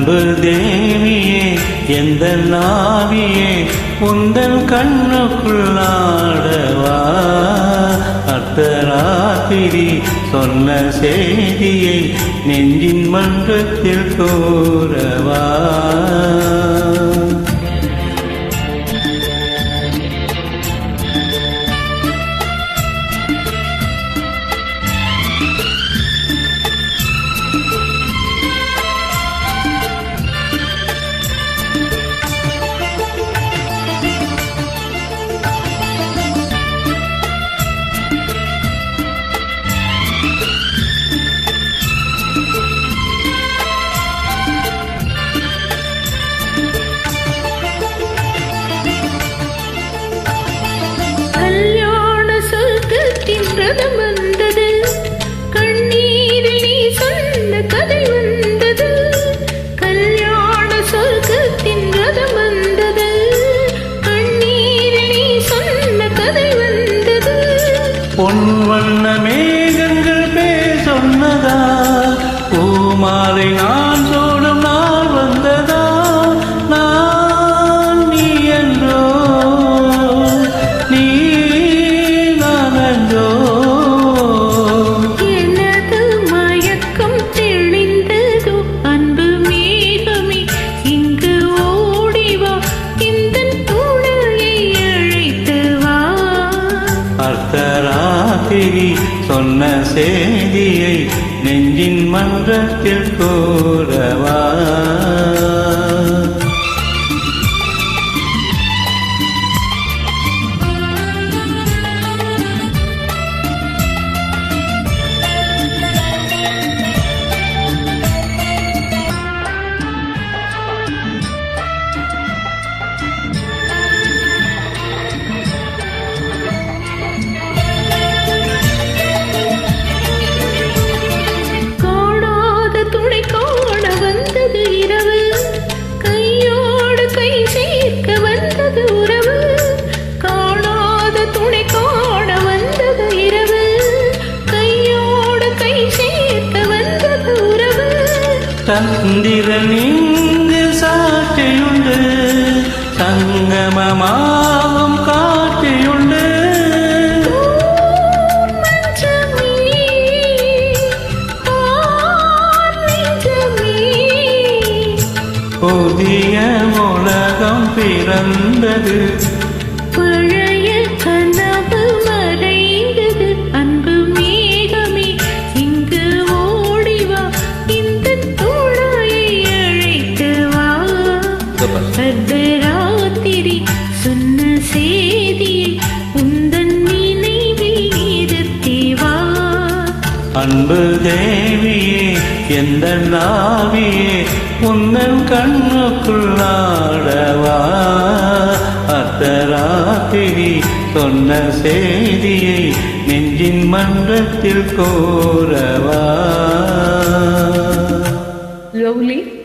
அன்பு தேவியே எந்த நாவியே உந்தன் கண்ணுக்குள்ளாடவா அர்த்தராத்திரி சொன்ன செய்தியை நெஞ்சின் மன்றத்தில் கூறவா ரதம் வந்தது கண்ணீரில் நீ சொன்ன கதை வந்தது கல்யாண சொர்க்கத்தின் ரதம் வந்தது கண்ணீரில் நீ சொன்ன கதை வந்தது பொன் வண்ண மேகங்கள் பேர் சொன்னதா பூமாலை நான் சோடும் நாள் வந்ததா நான் நீ என்றோ நீ அர்த்தராத்திரி சொன்ன செய்தியை நெஞ்சின் மன்றத்தில் கூறவா சந்திரன் இங்கு சாட்சியுண்டு சங்கமமாகும் காட்சியுண்டு புதிய உலகம் பிறந்தது பழைய கனவு மறைந்தது அன்பு மேகமே இங்கு ஓடிவா இந்த அர்த்தராத்திரி சொன்ன செய்தியை உந்தன் நினைவில் இருத்திவா அன்பு தேவியே எந்த நாவியே உந்தன் கண்ணுக்குள்ளாடவா அர்த்தராத்திரி சொன்ன செய்தியை நெஞ்சின் மன்றத்தில் கூறவா. Lovely.